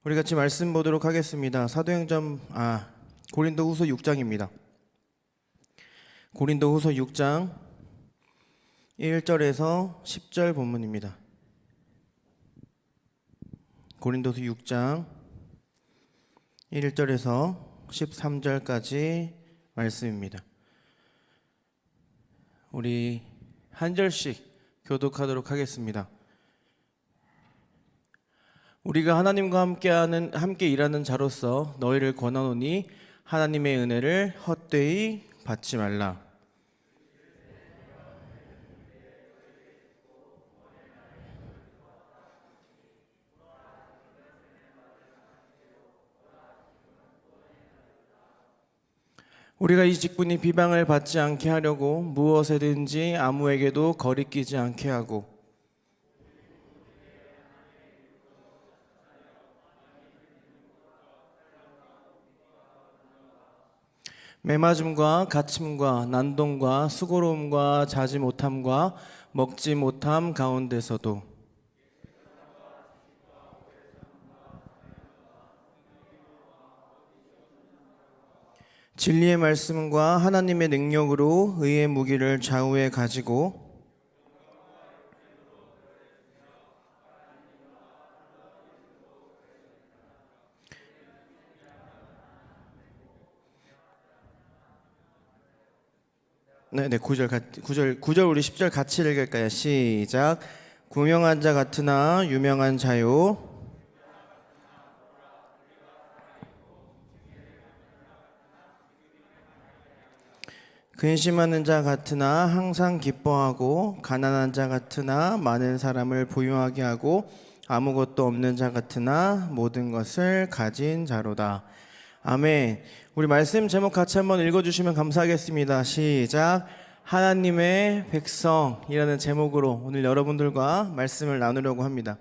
우리 같이 말씀 보도록 하겠습니다. 고린도후서 6장입니다. 고린도후서 6장 1절에서 10절 본문입니다. 고린도서 6장 1절에서 13절까지 말씀입니다. 우리 한 절씩 교독하도록 하겠습니다. 우리가 하나님과 함께 일하는 자로서 너희를 권하노니 하나님의 은혜를 헛되이 받지 말라. 우리가 이 직분이 비방을 받지 않게 하려고 무엇에든지 아무에게도 거리끼지 않게 하고 매맞음과 갇힘과 난동과 수고로움과 자지 못함과 먹지 못함 가운데서도 진리의 말씀과 하나님의 능력으로 의의 무기를 좌우에 가지고 네, 9절 우리 10절 같이 읽을까요? 시작. 구명한 자 같으나 유명한 자요 근심하는 자 같으나 항상 기뻐하고 가난한 자 같으나 많은 사람을 부유하게 하고 아무것도 없는 자 같으나 모든 것을 가진 자로다. 아멘. 우리 말씀 제목 같이 한번 읽어주시면 감사하겠습니다. 시작. 하나님의 백성이라는 제목으로 오늘 여러분들과 말씀을 나누려고 합니다.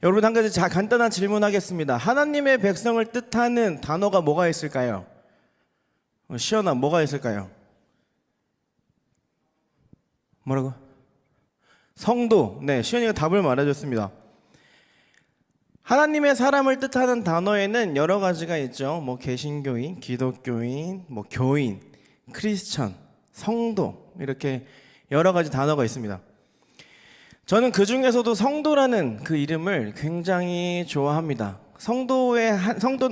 여러분, 한 가지 간단한 질문하겠습니다. 하나님의 백성을 뜻하는 단어가 뭐가 있을까요? 시연아, 뭐가 있을까요? 뭐라고? 성도. 네, 시연이가 답을 말해줬습니다. 하나님의 사람을 뜻하는 단어에는 여러 가지가 있죠. 개신교인, 기독교인, 교인, 크리스천, 성도, 이렇게 여러 가지 단어가 있습니다. 저는 그 중에서도 성도라는 그 이름을 굉장히 좋아합니다. 성도는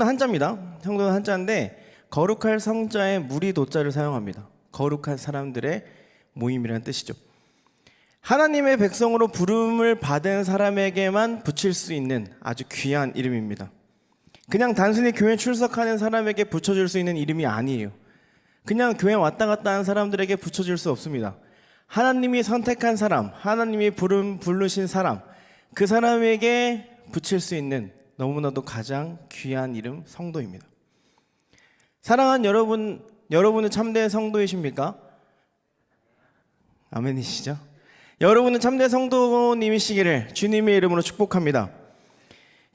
한자입니다. 성도는 한자인데 거룩할 성자에 무리 도자를 사용합니다. 거룩한 사람들의 모임이라는 뜻이죠. 하나님의 백성으로 부름을 받은 사람에게만 붙일 수 있는 아주 귀한 이름입니다. 그냥 단순히 교회 출석하는 사람에게 붙여줄 수 있는 이름이 아니에요. 그냥 교회 왔다 갔다 하는 사람들에게 붙여줄 수 없습니다. 하나님이 선택한 사람, 하나님이 부르신 사람, 그 사람에게 붙일 수 있는 너무나도 가장 귀한 이름, 성도입니다. 사랑하는 여러분은 참된 성도이십니까? 아멘이시죠? 여러분은 참된 성도님이시기를 주님의 이름으로 축복합니다.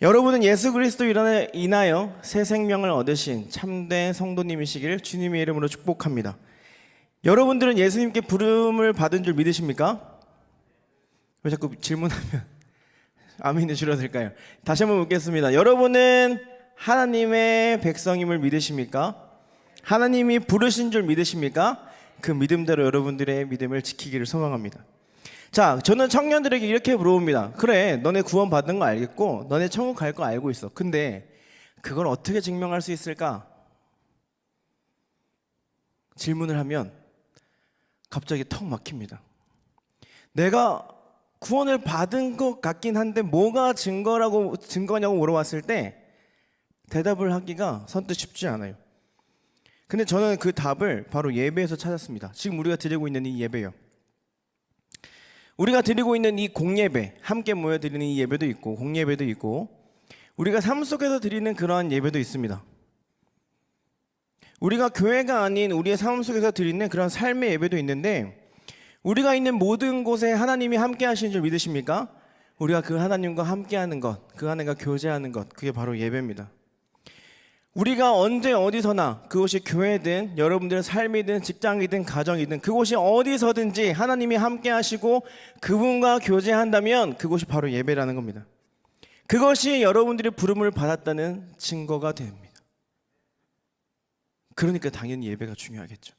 여러분은 예수 그리스도로 인하여 새 생명을 얻으신 참된 성도님이시기를 주님의 이름으로 축복합니다. 여러분들은 예수님께 부름을 받은 줄 믿으십니까? 왜 자꾸 질문하면 아멘이 줄어들까요? 다시 한번 묻겠습니다. 여러분은 하나님의 백성임을 믿으십니까? 하나님이 부르신 줄 믿으십니까? 그 믿음대로 여러분들의 믿음을 지키기를 소망합니다. 자, 저는 청년들에게 이렇게 물어봅니다. 그래, 너네 구원 받는 거 알겠고 너네 천국 갈 거 알고 있어. 근데 그걸 어떻게 증명할 수 있을까? 질문을 하면 갑자기 턱 막힙니다. 내가 구원을 받은 것 같긴 한데 뭐가 증거냐고 물어봤을 때 대답을 하기가 선뜻 쉽지 않아요. 근데 저는 그 답을 바로 예배에서 찾았습니다. 지금 우리가 드리고 있는 이 예배요. 우리가 드리고 있는 이 공예배, 함께 모여드리는 이 예배도 있고 공예배도 있고 우리가 삶 속에서 드리는 그러한 예배도 있습니다. 우리가 교회가 아닌 우리의 삶 속에서 드리는 그런 삶의 예배도 있는데 우리가 있는 모든 곳에 하나님이 함께 하시는 줄 믿으십니까? 우리가 그 하나님과 함께하는 것, 그 하나님과 교제하는 것, 그게 바로 예배입니다. 우리가 언제 어디서나 그곳이 교회든 여러분들의 삶이든 직장이든 가정이든 그곳이 어디서든지 하나님이 함께 하시고 그분과 교제한다면 그곳이 바로 예배라는 겁니다. 그것이 여러분들이 부름을 받았다는 증거가 됩니다. 그러니까 당연히 예배가 중요하겠죠.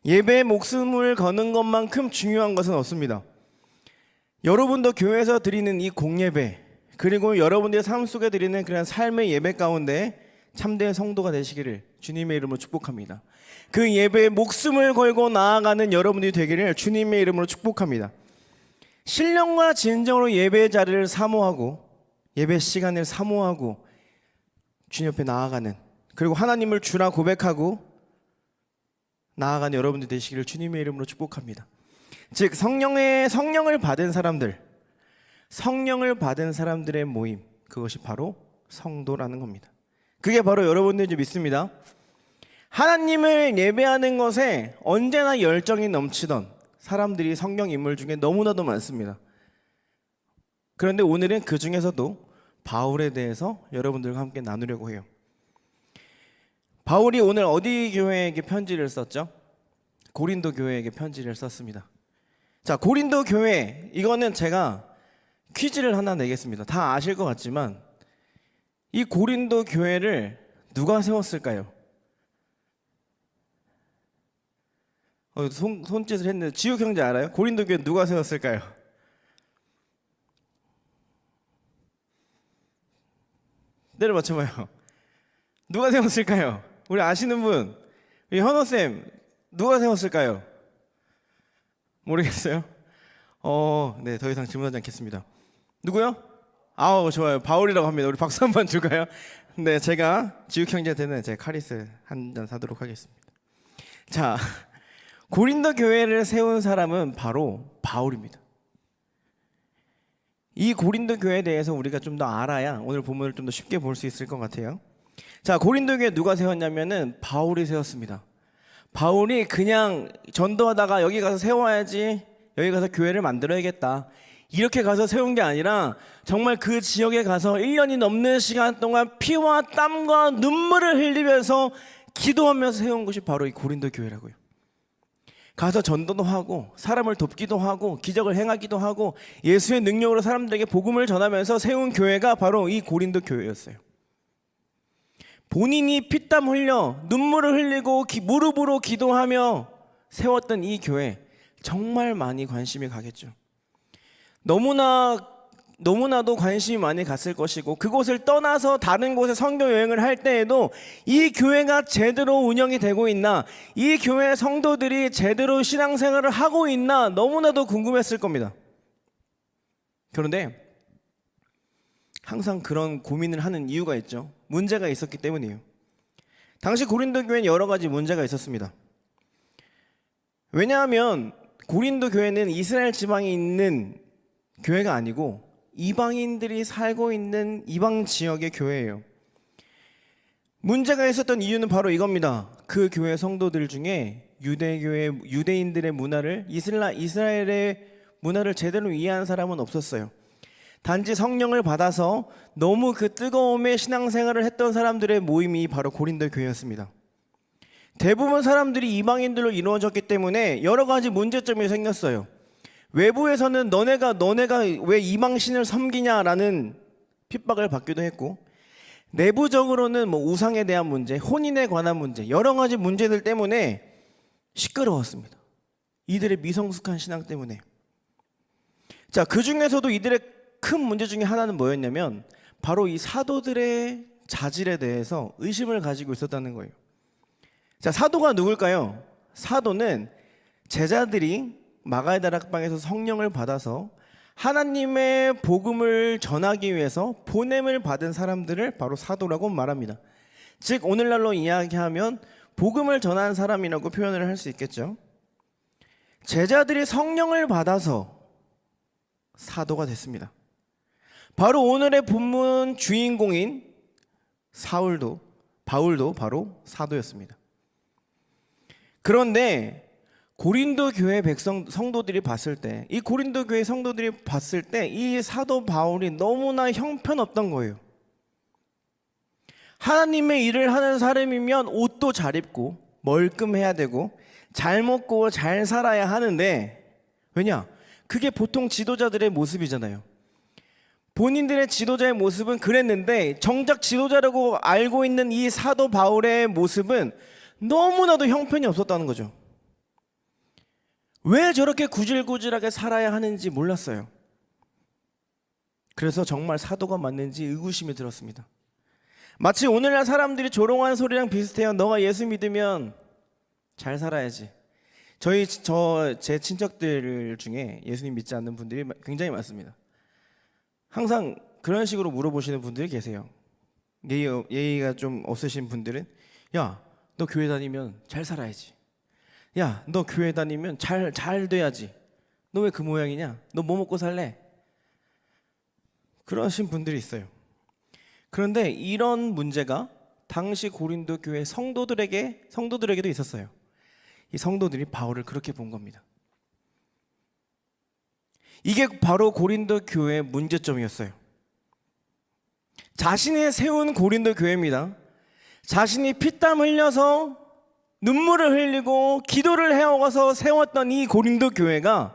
예배에 목숨을 거는 것만큼 중요한 것은 없습니다. 여러분도 교회에서 드리는 이 공예배, 그리고 여러분들의 삶 속에 드리는 그런 삶의 예배 가운데 참된 성도가 되시기를 주님의 이름으로 축복합니다. 그 예배에 목숨을 걸고 나아가는 여러분들이 되기를 주님의 이름으로 축복합니다. 신령과 진정으로 예배 자리를 사모하고 예배 시간을 사모하고 주님 옆에 나아가는, 그리고 하나님을 주라 고백하고 나아가는 여러분들 되시기를 주님의 이름으로 축복합니다. 즉 성령을 받은 사람들, 성령을 받은 사람들의 모임, 그것이 바로 성도라는 겁니다. 그게 바로 여러분들인지 믿습니다. 하나님을 예배하는 것에 언제나 열정이 넘치던 사람들이 성경 인물 중에 너무나도 많습니다. 그런데 오늘은 그 중에서도 바울에 대해서 여러분들과 함께 나누려고 해요. 바울이 오늘 어디 교회에게 편지를 썼죠? 고린도 교회에게 편지를 썼습니다. 자, 고린도 교회, 이거는 제가 퀴즈를 하나 내겠습니다. 다 아실 것 같지만 이 고린도 교회를 누가 세웠을까요? 손짓을 했는데 지욱 형제 알아요? 고린도 교회 누가 세웠을까요? 때려 맞춰봐요. 누가 세웠을까요? 우리 아시는 분, 우리 현호쌤, 누가 세웠을까요? 모르겠어요? 네, 더 이상 질문하지 않겠습니다. 누구요? 아우, 좋아요. 바울이라고 합니다. 우리 박수 한번 줄까요? 네, 제가 지욱 형제한테는 제 카리스 한 잔 사도록 하겠습니다. 자, 고린도 교회를 세운 사람은 바로 바울입니다. 이 고린도 교회에 대해서 우리가 좀 더 알아야 오늘 본문을 좀 더 쉽게 볼 수 있을 것 같아요. 자, 고린도 교회 누가 세웠냐면은 바울이 세웠습니다. 바울이 그냥 전도하다가 여기 가서 세워야지, 여기 가서 교회를 만들어야겠다, 이렇게 가서 세운 게 아니라 정말 그 지역에 가서 1년이 넘는 시간 동안 피와 땀과 눈물을 흘리면서 기도하면서 세운 것이 바로 이 고린도 교회라고요. 가서 전도도 하고 사람을 돕기도 하고 기적을 행하기도 하고 예수의 능력으로 사람들에게 복음을 전하면서 세운 교회가 바로 이 고린도 교회였어요. 본인이 피땀 흘려 눈물을 흘리고 무릎으로 기도하며 세웠던 이 교회, 정말 많이 관심이 가겠죠. 너무나도 관심이 많이 갔을 것이고, 그곳을 떠나서 다른 곳에 선교 여행을 할 때에도 이 교회가 제대로 운영이 되고 있나, 이 교회 성도들이 제대로 신앙생활을 하고 있나 너무나도 궁금했을 겁니다. 그런데 항상 그런 고민을 하는 이유가 있죠. 문제가 있었기 때문이에요. 당시 고린도 교회는 여러 가지 문제가 있었습니다. 왜냐하면 고린도 교회는 이스라엘 지방에 있는 교회가 아니고 이방인들이 살고 있는 이방 지역의 교회예요. 문제가 있었던 이유는 바로 이겁니다. 그 교회 성도들 중에 유대인들의 문화를, 이스라엘의 문화를 제대로 이해한 사람은 없었어요. 단지 성령을 받아서 너무 그 뜨거움에 신앙생활을 했던 사람들의 모임이 바로 고린도 교회였습니다. 대부분 사람들이 이방인들로 이루어졌기 때문에 여러 가지 문제점이 생겼어요. 외부에서는 너네가 왜 이방신을 섬기냐라는 핍박을 받기도 했고, 내부적으로는 우상에 대한 문제, 혼인에 관한 문제, 여러 가지 문제들 때문에 시끄러웠습니다. 이들의 미성숙한 신앙 때문에. 자, 그 중에서도 이들의 큰 문제 중에 하나는 뭐였냐면 바로 이 사도들의 자질에 대해서 의심을 가지고 있었다는 거예요. 자, 사도가 누굴까요? 사도는 제자들이 마가의 다락방에서 성령을 받아서 하나님의 복음을 전하기 위해서 보냄을 받은 사람들을 바로 사도라고 말합니다. 즉 오늘날로 이야기하면 복음을 전한 사람이라고 표현을 할 수 있겠죠. 제자들이 성령을 받아서 사도가 됐습니다. 바로 오늘의 본문 주인공인 바울도 바로 사도였습니다. 그런데 고린도 교회 성도들이 봤을 때, 이 고린도 교회 성도들이 봤을 때 이 사도 바울이 너무나 형편없던 거예요. 하나님의 일을 하는 사람이면 옷도 잘 입고 멀끔해야 되고 잘 먹고 잘 살아야 하는데, 왜냐? 그게 보통 지도자들의 모습이잖아요. 본인들의 지도자의 모습은 그랬는데 정작 지도자라고 알고 있는 이 사도 바울의 모습은 너무나도 형편이 없었다는 거죠. 왜 저렇게 구질구질하게 살아야 하는지 몰랐어요. 그래서 정말 사도가 맞는지 의구심이 들었습니다. 마치 오늘날 사람들이 조롱하는 소리랑 비슷해요. 너가 예수 믿으면 잘 살아야지. 제 친척들 중에 예수님 믿지 않는 분들이 굉장히 많습니다. 항상 그런 식으로 물어보시는 분들이 계세요. 예의가 좀 없으신 분들은 야, 너 교회 다니면 잘 살아야지. 야, 너 교회 다니면 잘 돼야지. 너 왜 그 모양이냐? 너 뭐 먹고 살래? 그러신 분들이 있어요. 그런데 이런 문제가 당시 고린도 교회 성도들에게도 있었어요. 이 성도들이 바울을 그렇게 본 겁니다. 이게 바로 고린도 교회의 문제점이었어요. 자신이 세운 고린도 교회입니다. 자신이 피땀 흘려서 눈물을 흘리고 기도를 해와서 세웠던 이 고린도 교회가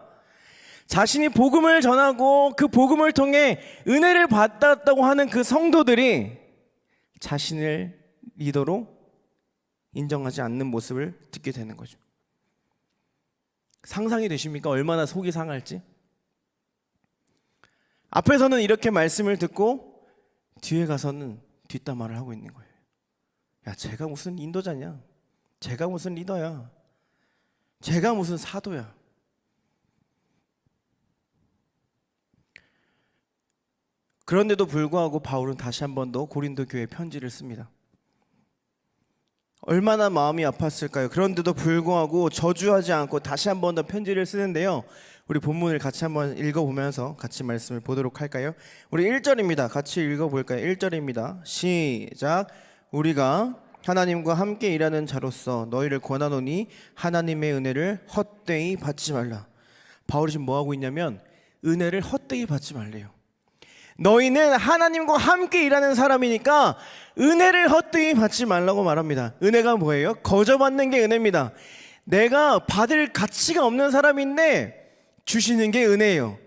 자신이 복음을 전하고 그 복음을 통해 은혜를 받았다고 하는 그 성도들이 자신을 리더로 인정하지 않는 모습을 듣게 되는 거죠. 상상이 되십니까? 얼마나 속이 상할지. 앞에서는 이렇게 말씀을 듣고 뒤에 가서는 뒷담화를 하고 있는 거예요. 야, 제가 무슨 인도자냐? 제가 무슨 리더야? 제가 무슨 사도야? 그런데도 불구하고 바울은 다시 한 번 더 고린도 교회에 편지를 씁니다. 얼마나 마음이 아팠을까요? 그런데도 불구하고 저주하지 않고 다시 한 번 더 편지를 쓰는데요. 우리 본문을 같이 한번 읽어보면서 같이 말씀을 보도록 할까요? 우리 1절입니다. 같이 읽어볼까요? 1절입니다. 시작. 우리가 하나님과 함께 일하는 자로서 너희를 권하노니 하나님의 은혜를 헛되이 받지 말라. 바울이 지금 뭐하고 있냐면 은혜를 헛되이 받지 말래요. 너희는 하나님과 함께 일하는 사람이니까 은혜를 헛되이 받지 말라고 말합니다. 은혜가 뭐예요? 거저 받는 게 은혜입니다. 내가 받을 가치가 없는 사람인데 주시는 게 은혜예요.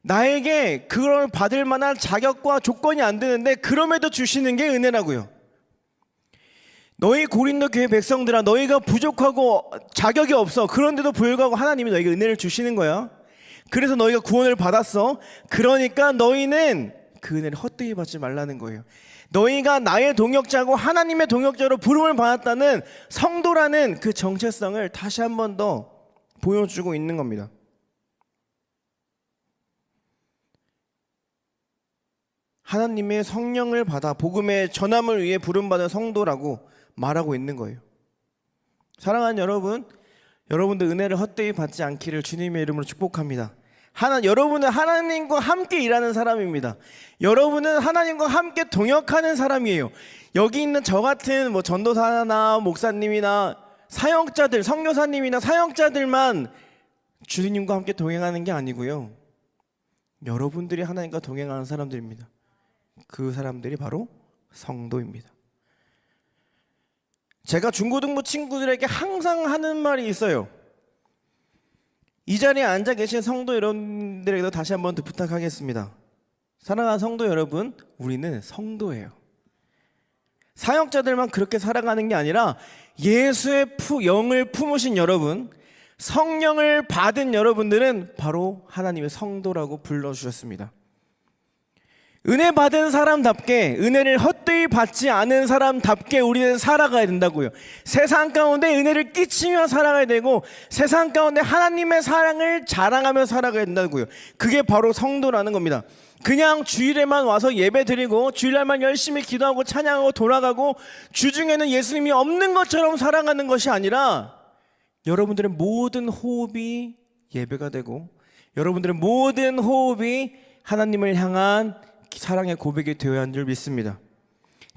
나에게 그걸 받을 만한 자격과 조건이 안 되는데 그럼에도 주시는 게 은혜라고요. 너희 고린도 교회 백성들아, 너희가 부족하고 자격이 없어. 그런데도 불구하고 하나님이 너희에게 은혜를 주시는 거야. 그래서 너희가 구원을 받았어. 그러니까 너희는 그 은혜를 헛되이 받지 말라는 거예요. 너희가 나의 동역자고 하나님의 동역자로 부름을 받았다는 성도라는 그 정체성을 다시 한 번 더 보여주고 있는 겁니다. 하나님의 성령을 받아 복음의 전함을 위해 부름받은 성도라고 말하고 있는 거예요. 사랑하는 여러분, 여러분들 은혜를 헛되이 받지 않기를 주님의 이름으로 축복합니다. 여러분은 하나님과 함께 일하는 사람입니다. 여러분은 하나님과 함께 동역하는 사람이에요. 여기 있는 저 같은 전도사나 목사님이나 사역자들, 선교사님이나 사역자들만 주님과 함께 동행하는 게 아니고요. 여러분들이 하나님과 동행하는 사람들입니다. 그 사람들이 바로 성도입니다. 제가 중고등부 친구들에게 항상 하는 말이 있어요. 이 자리에 앉아 계신 성도 여러분들에게도 다시 한번 더 부탁하겠습니다. 사랑하는 성도 여러분, 우리는 성도예요. 사역자들만 그렇게 살아가는 게 아니라 예수의 영을 품으신 여러분, 성령을 받은 여러분들은 바로 하나님의 성도라고 불러주셨습니다. 은혜 받은 사람답게, 은혜를 헛되이 받지 않은 사람답게 우리는 살아가야 된다고요. 세상 가운데 은혜를 끼치며 살아가야 되고 세상 가운데 하나님의 사랑을 자랑하며 살아가야 된다고요. 그게 바로 성도라는 겁니다. 그냥 주일에만 와서 예배 드리고 주일날만 열심히 기도하고 찬양하고 돌아가고 주중에는 예수님이 없는 것처럼 살아가는 것이 아니라 여러분들의 모든 호흡이 예배가 되고 여러분들의 모든 호흡이 하나님을 향한 사랑의 고백이 되어야 하는 줄 믿습니다.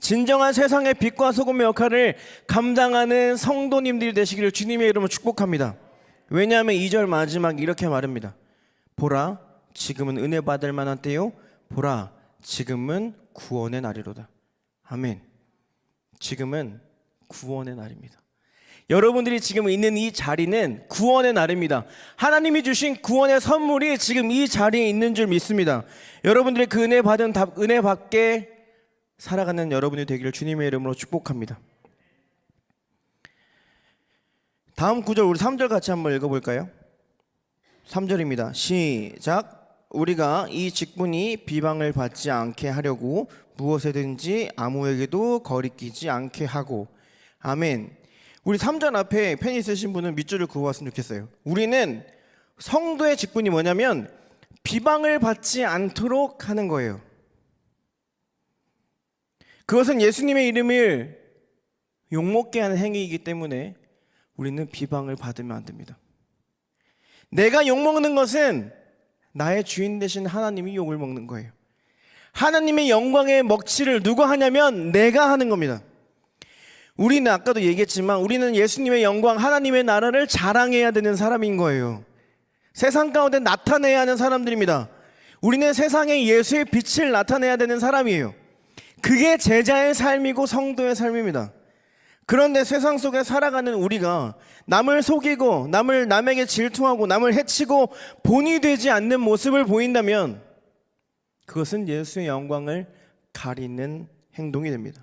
진정한 세상의 빛과 소금의 역할을 감당하는 성도님들이 되시기를 주님의 이름으로 축복합니다. 왜냐하면 2절 마지막 이렇게 말합니다. 보라, 지금은 은혜 받을 만한 때요. 보라, 지금은 구원의 날이로다. 아멘. 지금은 구원의 날입니다. 여러분들이 지금 있는 이 자리는 구원의 날입니다. 하나님이 주신 구원의 선물이 지금 이 자리에 있는 줄 믿습니다. 여러분들의 그 은혜 받은 은혜 받게 살아가는 여러분이 되기를 주님의 이름으로 축복합니다. 다음 구절 우리 3절 같이 한번 읽어볼까요? 3절입니다. 시작. 우리가 이 직분이 비방을 받지 않게 하려고 무엇에든지 아무에게도 거리끼지 않게 하고. 아멘. 우리 3절 앞에 펜 있으신 분은 밑줄을 그어봤으면 좋겠어요. 우리는 성도의 직분이 뭐냐면 비방을 받지 않도록 하는 거예요. 그것은 예수님의 이름을 욕먹게 하는 행위이기 때문에 우리는 비방을 받으면 안 됩니다. 내가 욕먹는 것은 나의 주인 되신 하나님이 욕을 먹는 거예요. 하나님의 영광의 먹칠을 누가 하냐면 내가 하는 겁니다. 우리는 아까도 얘기했지만 우리는 예수님의 영광, 하나님의 나라를 자랑해야 되는 사람인 거예요. 세상 가운데 나타내야 하는 사람들입니다. 우리는 세상에 예수의 빛을 나타내야 되는 사람이에요. 그게 제자의 삶이고 성도의 삶입니다. 그런데 세상 속에 살아가는 우리가 남을 속이고 남에게 질투하고 남을 해치고 본이 되지 않는 모습을 보인다면 그것은 예수의 영광을 가리는 행동이 됩니다.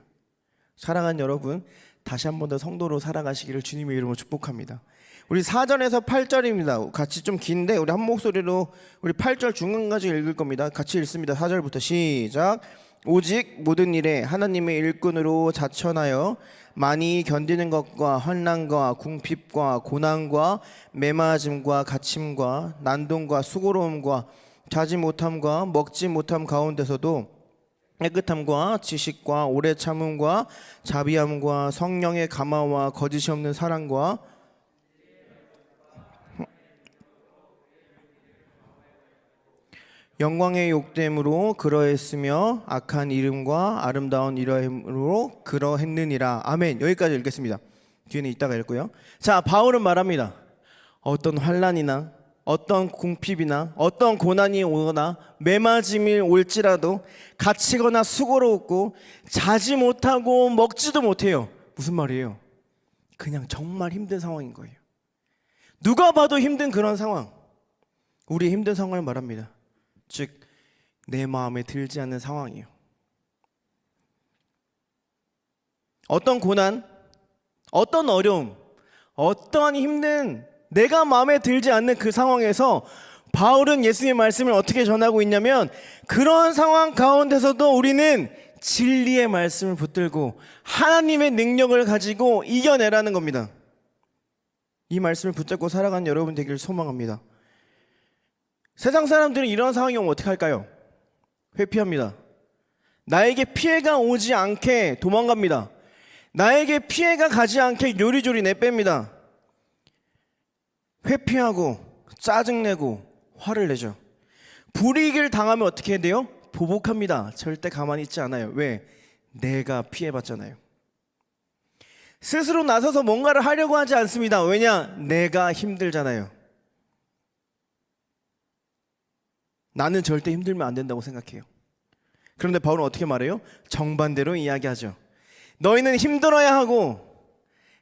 사랑하는 여러분, 다시 한 번 더 성도로 살아가시기를 주님의 이름으로 축복합니다. 우리 4절에서 8절입니다. 같이 좀 긴데 우리 한 목소리로 우리 8절 중간까지 읽을 겁니다. 같이 읽습니다. 4절부터 시작. 오직 모든 일에 하나님의 일꾼으로 자천하여 많이 견디는 것과 환난과 궁핍과 고난과 매맞음과 갇힘과 난동과 수고로움과 자지 못함과 먹지 못함 가운데서도 깨끗함과 지식과 오래 참음과 자비함과 성령의 감화와 거짓이 없는 사랑과 영광의 욕됨으로 그러했으며 악한 이름과 아름다운 이러함으로 그러했느니라. 아멘. 여기까지 읽겠습니다. 뒤에는 이따가 읽고요. 자, 바울은 말합니다. 어떤 환난이나 어떤 궁핍이나 어떤 고난이 오거나 매맞음이 올지라도 갇히거나 수고롭고 자지 못하고 먹지도 못해요. 무슨 말이에요? 그냥 정말 힘든 상황인 거예요. 누가 봐도 힘든 그런 상황, 우리의 힘든 상황을 말합니다. 즉 내 마음에 들지 않는 상황이에요. 어떤 고난, 어떤 어려움, 어떠한 힘든 내가 마음에 들지 않는 그 상황에서 바울은 예수님의 말씀을 어떻게 전하고 있냐면 그런 상황 가운데서도 우리는 진리의 말씀을 붙들고 하나님의 능력을 가지고 이겨내라는 겁니다. 이 말씀을 붙잡고 살아가는 여러분 되기를 소망합니다. 세상 사람들은 이런 상황이 오면 어떻게 할까요? 회피합니다. 나에게 피해가 오지 않게 도망갑니다. 나에게 피해가 가지 않게 요리조리 내뺍니다. 회피하고 짜증내고 화를 내죠. 불이익을 당하면 어떻게 해야 돼요? 보복합니다. 절대 가만히 있지 않아요. 왜? 내가 피해봤잖아요. 스스로 나서서 뭔가를 하려고 하지 않습니다. 왜냐? 내가 힘들잖아요. 나는 절대 힘들면 안 된다고 생각해요. 그런데 바울은 어떻게 말해요? 정반대로 이야기하죠. 너희는 힘들어야 하고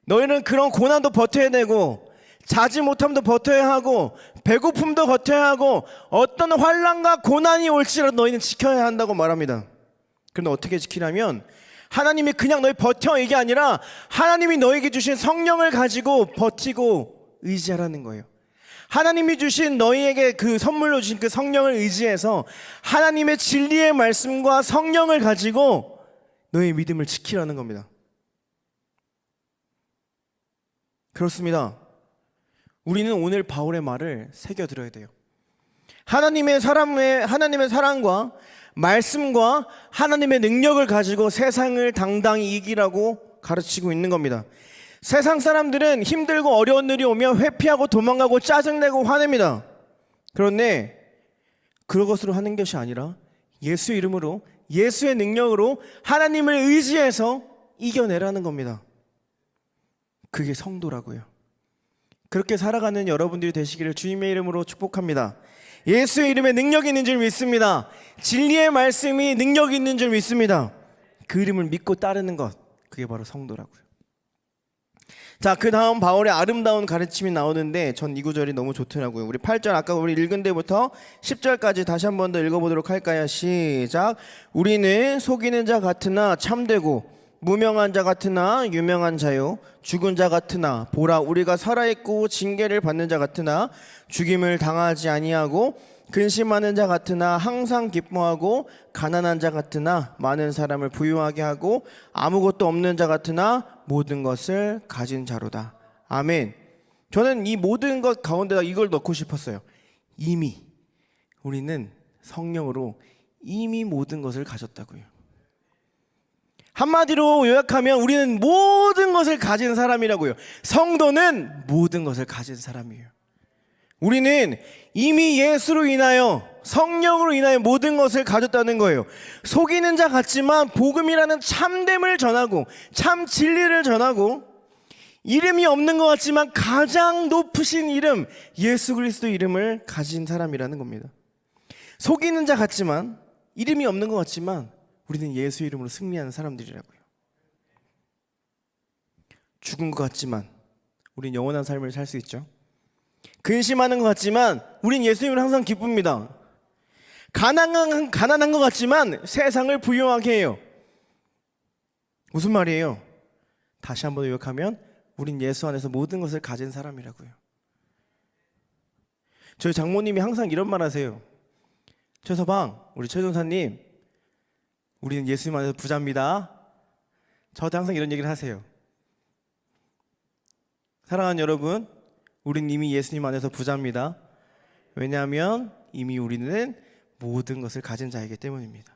너희는 그런 고난도 버텨야 되고 자지 못함도 버텨야 하고 배고픔도 버텨야 하고 어떤 환난과 고난이 올지라도 너희는 지켜야 한다고 말합니다. 그런데 어떻게 지키냐면 하나님이 그냥 너희 버텨 이게 아니라 하나님이 너에게 주신 성령을 가지고 버티고 의지하라는 거예요. 하나님이 주신 너희에게 그 선물로 주신 그 성령을 의지해서 하나님의 진리의 말씀과 성령을 가지고 너의 믿음을 지키라는 겁니다. 그렇습니다. 우리는 오늘 바울의 말을 새겨들어야 돼요. 하나님의 사랑과 말씀과 하나님의 능력을 가지고 세상을 당당히 이기라고 가르치고 있는 겁니다. 세상 사람들은 힘들고 어려운 일이 오면 회피하고 도망가고 짜증내고 화냅니다. 그런데 그것으로 하는 것이 아니라 예수의 이름으로 예수의 능력으로 하나님을 의지해서 이겨내라는 겁니다. 그게 성도라고요. 그렇게 살아가는 여러분들이 되시기를 주님의 이름으로 축복합니다. 예수의 이름에 능력이 있는 줄 믿습니다. 진리의 말씀이 능력이 있는 줄 믿습니다. 그 이름을 믿고 따르는 것, 그게 바로 성도라고요. 자, 그 다음 바울의 아름다운 가르침이 나오는데 전 이 구절이 너무 좋더라고요. 우리 8절 아까 우리 읽은 데부터 10절까지 다시 한 번 더 읽어보도록 할까요? 시작. 우리는 속이는 자 같으나 참되고 무명한 자 같으나 유명한 자요, 죽은 자 같으나 보라 우리가 살아있고 징계를 받는 자 같으나 죽임을 당하지 아니하고 근심하는 자 같으나 항상 기뻐하고 가난한 자 같으나 많은 사람을 부유하게 하고 아무것도 없는 자 같으나 모든 것을 가진 자로다. 아멘. 저는 이 모든 것 가운데다 이걸 넣고 싶었어요. 이미 우리는 성령으로 이미 모든 것을 가졌다고요. 한마디로 요약하면 우리는 모든 것을 가진 사람이라고요. 성도는 모든 것을 가진 사람이에요. 우리는 이미 예수로 인하여 성령으로 인하여 모든 것을 가졌다는 거예요. 속이는 자 같지만 복음이라는 참됨을 전하고 참 진리를 전하고 이름이 없는 것 같지만 가장 높으신 이름 예수 그리스도 이름을 가진 사람이라는 겁니다. 속이는 자 같지만 이름이 없는 것 같지만 우리는 예수 이름으로 승리하는 사람들이라고요. 죽은 것 같지만 우리는 영원한 삶을 살 수 있죠. 근심하는 것 같지만 우린 예수님을 항상 기쁩니다. 가난한 것 같지만 세상을 부유하게 해요. 무슨 말이에요? 다시 한번 요약하면 우린 예수 안에서 모든 것을 가진 사람이라고요. 저희 장모님이 항상 이런 말 하세요. 최서방, 우리 최종사님, 우리는 예수님 안에서 부자입니다. 저한테 항상 이런 얘기를 하세요. 사랑하는 여러분, 우린 이미 예수님 안에서 부자입니다. 왜냐하면 이미 우리는 모든 것을 가진 자이기 때문입니다.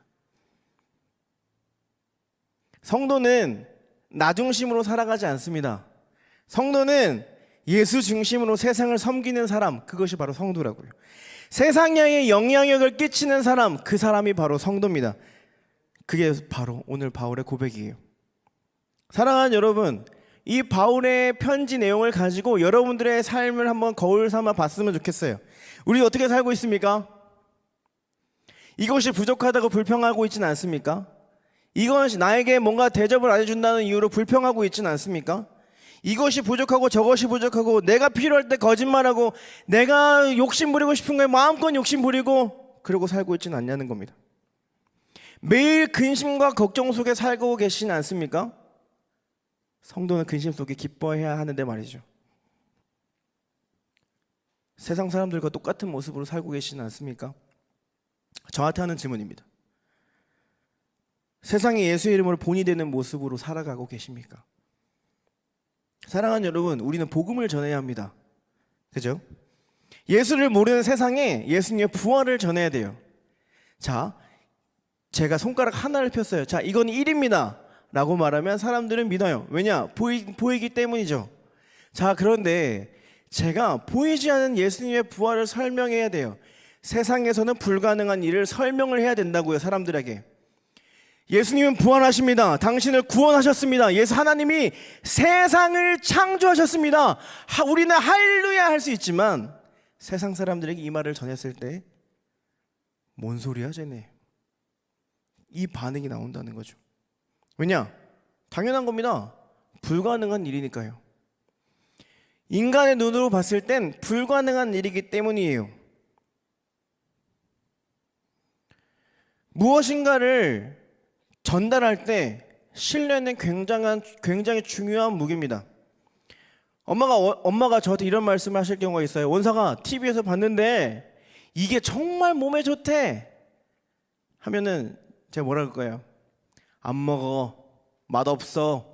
성도는 나 중심으로 살아가지 않습니다. 성도는 예수 중심으로 세상을 섬기는 사람, 그것이 바로 성도라고요. 세상에 영향력을 끼치는 사람, 그 사람이 바로 성도입니다. 그게 바로 오늘 바울의 고백이에요. 사랑하는 여러분, 이 바울의 편지 내용을 가지고 여러분들의 삶을 한번 거울 삼아 봤으면 좋겠어요. 우리 어떻게 살고 있습니까? 이것이 부족하다고 불평하고 있지는 않습니까? 이것이 나에게 뭔가 대접을 안 해준다는 이유로 불평하고 있지는 않습니까? 이것이 부족하고 저것이 부족하고 내가 필요할 때 거짓말하고 내가 욕심 부리고 싶은 거에 마음껏 욕심 부리고 그러고 살고 있지는 않냐는 겁니다. 매일 근심과 걱정 속에 살고 계시지 않습니까? 성도는 근심 속에 기뻐해야 하는데 말이죠. 세상 사람들과 똑같은 모습으로 살고 계시지 않습니까? 저한테 하는 질문입니다. 세상에 예수의 이름으로 본이 되는 모습으로 살아가고 계십니까? 사랑하는 여러분, 우리는 복음을 전해야 합니다. 그죠? 예수를 모르는 세상에 예수님의 부활을 전해야 돼요. 자, 제가 손가락 하나를 폈어요. 자, 이건 1입니다 라고 말하면 사람들은 믿어요. 왜냐? 보이기 때문이죠. 자, 그런데 제가 보이지 않는 예수님의 부활을 설명해야 돼요. 세상에서는 불가능한 일을 설명을 해야 된다고요, 사람들에게. 예수님은 부활하십니다. 당신을 구원하셨습니다. 예수 하나님이 세상을 창조하셨습니다. 우리는 할렐루야 할 수 있지만 세상 사람들에게 이 말을 전했을 때 뭔 소리야 쟤네, 이 반응이 나온다는 거죠. 왜냐? 당연한 겁니다. 불가능한 일이니까요. 인간의 눈으로 봤을 땐 불가능한 일이기 때문이에요. 무엇인가를 전달할 때 신뢰는 굉장히 중요한 무기입니다. 엄마가 저한테 이런 말씀을 하실 경우가 있어요. 원사가 TV에서 봤는데 이게 정말 몸에 좋대 하면은 제가 뭐라 그럴 거예요? 안 먹어, 맛없어.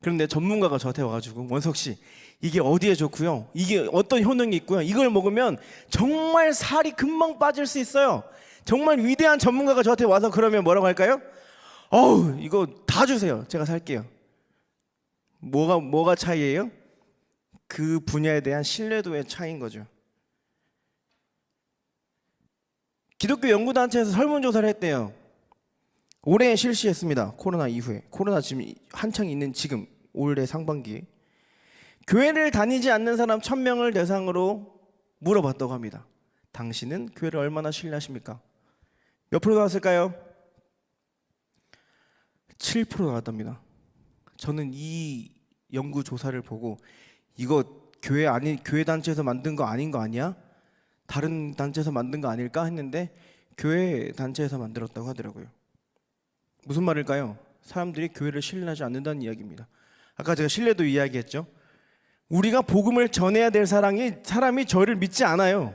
그런데 전문가가 저한테 와가지고 원석씨 이게 어디에 좋고요, 이게 어떤 효능이 있고요, 이걸 먹으면 정말 살이 금방 빠질 수 있어요. 정말 위대한 전문가가 저한테 와서 그러면 뭐라고 할까요? 어우, 이거 다 주세요. 제가 살게요. 뭐가 차이예요? 그 분야에 대한 신뢰도의 차이인 거죠. 기독교 연구단체에서 설문조사를 했대요. 올해 실시했습니다. 코로나 이후에. 코로나 지금 한창 있는 지금 올해 상반기에 교회를 다니지 않는 사람 1000명을 대상으로 물어봤다고 합니다. 당신은 교회를 얼마나 신뢰하십니까? 몇 프로 나왔을까요? 7% 나왔답니다. 저는 이 연구 조사를 보고 이거 교회 단체에서 만든 거 아닌 거 아니야? 다른 단체에서 만든 거 아닐까 했는데 교회 단체에서 만들었다고 하더라고요. 무슨 말일까요? 사람들이 교회를 신뢰하지 않는다는 이야기입니다. 아까 제가 신뢰도 이야기했죠. 우리가 복음을 전해야 될 사람이 저를 믿지 않아요.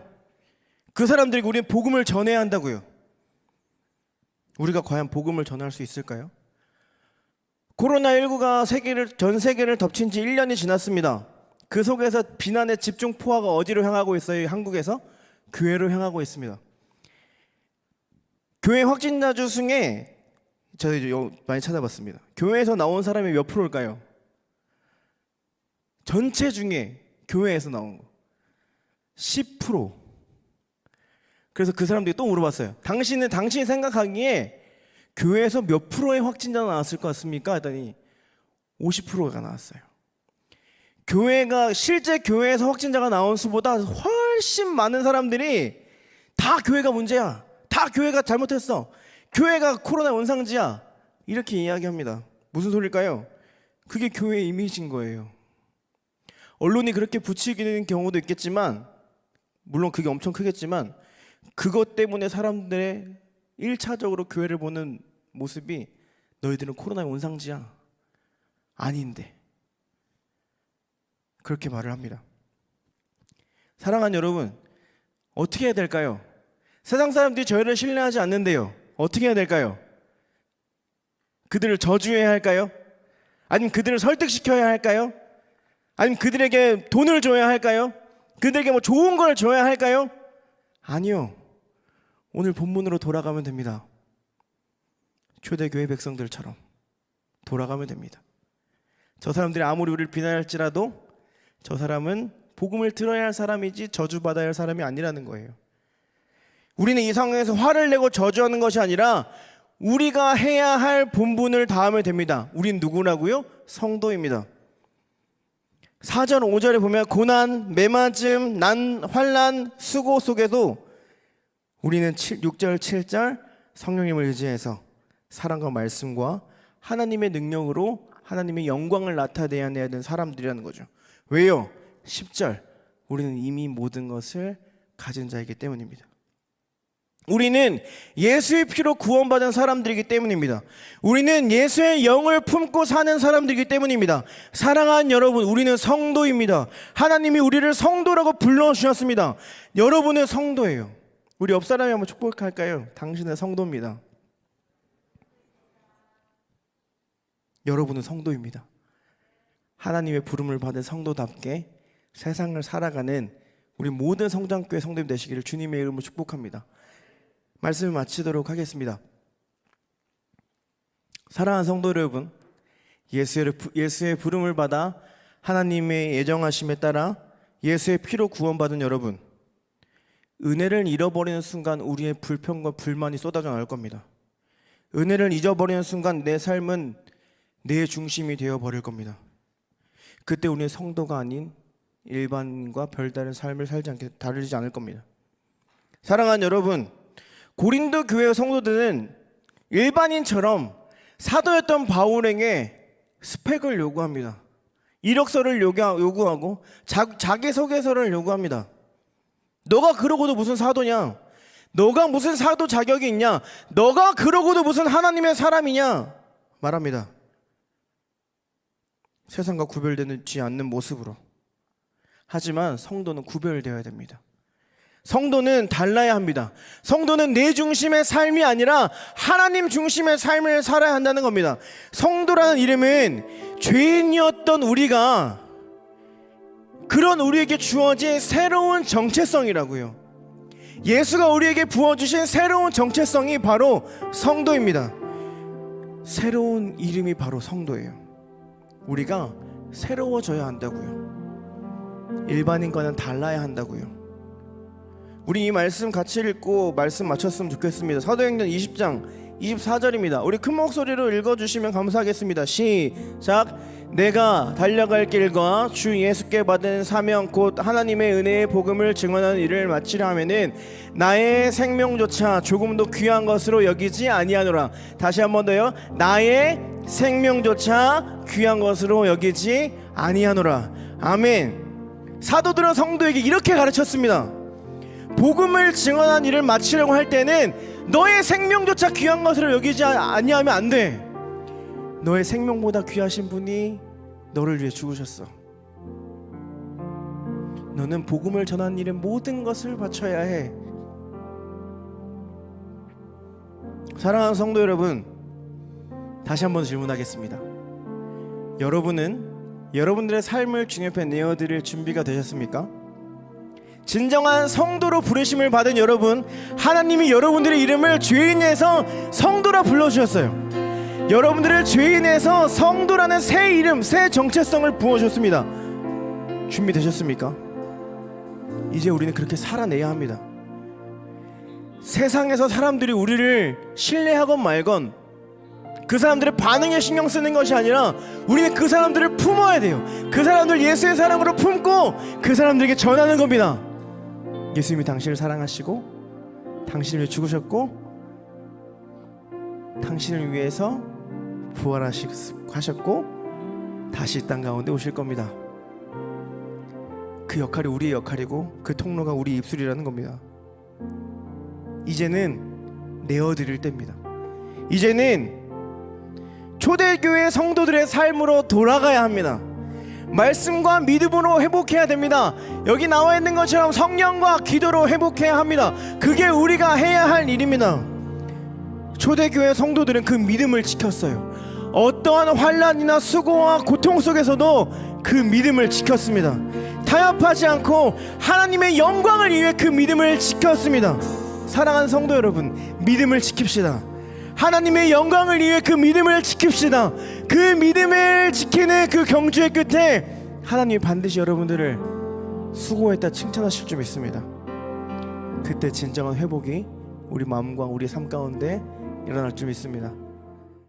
그 사람들에게 우리는 복음을 전해야 한다고요. 우리가 과연 복음을 전할 수 있을까요? 코로나19가 전 세계를 덮친 지 1년이 지났습니다. 그 속에서 비난의 집중 포화가 어디로 향하고 있어요? 한국에서? 교회로 향하고 있습니다. 교회 확진자 수 중에 저희 많이 찾아봤습니다. 교회에서 나온 사람이 몇 프로일까요? 전체 중에 교회에서 나온 거 10%. 그래서 그 사람들이 또 물어봤어요. 당신이 생각하기에 교회에서 몇 프로의 확진자가 나왔을 것 같습니까? 했더니 50%가 나왔어요. 실제 교회에서 확진자가 나온 수보다 훨씬 많은 사람들이 다 교회가 문제야, 다 교회가 잘못했어, 교회가 코로나 원상지야, 이렇게 이야기합니다. 무슨 소리일까요? 그게 교회의 이미지인 거예요. 언론이 그렇게 부추기는 경우도 있겠지만, 물론 그게 엄청 크겠지만, 그것 때문에 사람들의 1차적으로 교회를 보는 모습이 너희들은 코로나의 원상지야, 아닌데 그렇게 말을 합니다. 사랑하는 여러분, 어떻게 해야 될까요? 세상 사람들이 저희를 신뢰하지 않는데요, 어떻게 해야 될까요? 그들을 저주해야 할까요? 아니면 그들을 설득시켜야 할까요? 아니면 그들에게 돈을 줘야 할까요? 그들에게 뭐 좋은 걸 줘야 할까요? 아니요. 오늘 본문으로 돌아가면 됩니다. 초대교회 백성들처럼 돌아가면 됩니다. 저 사람들이 아무리 우리를 비난할지라도 저 사람은 복음을 들어야 할 사람이지 저주받아야 할 사람이 아니라는 거예요. 우리는 이 상황에서 화를 내고 저주하는 것이 아니라 우리가 해야 할 본분을 다하면 됩니다. 우린 누구라고요? 성도입니다. 4절 5절에 보면 고난, 매맞음, 환난, 수고 속에도 우리는 6절 7절 성령님을 의지해서 사랑과 말씀과 하나님의 능력으로 하나님의 영광을 나타내야 되는 사람들이라는 거죠. 왜요? 10절 우리는 이미 모든 것을 가진 자이기 때문입니다. 우리는 예수의 피로 구원받은 사람들이기 때문입니다. 우리는 예수의 영을 품고 사는 사람들이기 때문입니다. 사랑하는 여러분, 우리는 성도입니다. 하나님이 우리를 성도라고 불러주셨습니다. 여러분은 성도예요. 우리 옆 사람이 한번 축복할까요? 당신은 성도입니다. 여러분은 성도입니다. 하나님의 부름을 받은 성도답게 세상을 살아가는 우리 모든 성장교회 성도님 되시기를 주님의 이름으로 축복합니다. 말씀을 마치도록 하겠습니다. 사랑하는 성도 여러분, 예수의 부름을 받아 하나님의 예정하심에 따라 예수의 피로 구원받은 여러분, 은혜를 잃어버리는 순간 우리의 불평과 불만이 쏟아져 나올 겁니다. 은혜를 잊어버리는 순간 내 삶은 내 중심이 되어버릴 겁니다. 그때 우리는 성도가 아닌 일반인과 별다른 삶을 다르지 않을 겁니다. 사랑하는 여러분, 고린도 교회 성도들은 일반인처럼 사도였던 바울에게 스펙을 요구합니다. 이력서를 요구하고 자기소개서를 요구합니다. 너가 그러고도 무슨 사도냐? 너가 무슨 사도 자격이 있냐? 너가 그러고도 무슨 하나님의 사람이냐? 말합니다. 세상과 구별되지 않는 모습으로. 하지만 성도는 구별되어야 됩니다. 성도는 달라야 합니다. 성도는 내 중심의 삶이 아니라 하나님 중심의 삶을 살아야 한다는 겁니다. 성도라는 이름은 죄인이었던 우리가 그런 우리에게 주어진 새로운 정체성이라고요. 예수가 우리에게 부어주신 새로운 정체성이 바로 성도입니다. 새로운 이름이 바로 성도예요. 우리가 새로워져야 한다고요. 일반인과는 달라야 한다고요. 우리 이 말씀 같이 읽고 말씀 마쳤으면 좋겠습니다. 사도행전 20장 24절입니다. 우리 큰 목소리로 읽어주시면 감사하겠습니다. 시작. 내가 달려갈 길과 주 예수께 받은 사명 곧 하나님의 은혜의 복음을 증언하는 일을 마치려 하면은 나의 생명조차 조금도 귀한 것으로 여기지 아니하노라. 다시 한 번 더요. 나의 생명조차 귀한 것으로 여기지 아니하노라. 아멘. 사도들은 성도에게 이렇게 가르쳤습니다. 복음을 증언한 일을 마치려고 할 때는 너의 생명조차 귀한 것으로 여기지 아니하면 안 돼. 너의 생명보다 귀하신 분이 너를 위해 죽으셨어. 너는 복음을 전하는 일에 모든 것을 바쳐야 해. 사랑하는 성도 여러분, 다시 한번 질문하겠습니다. 여러분은 여러분들의 삶을 중엽에 내어드릴 준비가 되셨습니까? 진정한 성도로 부르심을 받은 여러분, 하나님이 여러분들의 이름을 죄인에서 성도라 불러주셨어요. 여러분들을 죄인에서 성도라는 새 이름, 새 정체성을 부어줬습니다. 준비되셨습니까? 이제 우리는 그렇게 살아내야 합니다. 세상에서 사람들이 우리를 신뢰하건 말건 그 사람들의 반응에 신경 쓰는 것이 아니라 우리는 그 사람들을 품어야 돼요. 그 사람들 예수의 사랑으로 품고 그 사람들에게 전하는 겁니다. 예수님이 당신을 사랑하시고 당신을 위해 죽으셨고 당신을 위해서 부활하셨고 다시 이 땅 가운데 오실 겁니다. 그 역할이 우리의 역할이고 그 통로가 우리 입술이라는 겁니다. 이제는 내어드릴 때입니다. 이제는 초대교회 성도들의 삶으로 돌아가야 합니다. 말씀과 믿음으로 회복해야 됩니다. 여기 나와 있는 것처럼 성령과 기도로 회복해야 합니다. 그게 우리가 해야 할 일입니다. 초대교회 성도들은 그 믿음을 지켰어요. 어떠한 환난이나 수고와 고통 속에서도 그 믿음을 지켰습니다. 타협하지 않고 하나님의 영광을 위해 그 믿음을 지켰습니다. 사랑하는 성도 여러분, 믿음을 지킵시다. 하나님의 영광을 위해 그 믿음을 지킵시다. 그 믿음을 지키는 그 경주의 끝에 하나님이 반드시 여러분들을 수고했다 칭찬하실 줄 믿습니다. 그때 진정한 회복이 우리 마음과 우리 삶 가운데 일어날 줄 믿습니다.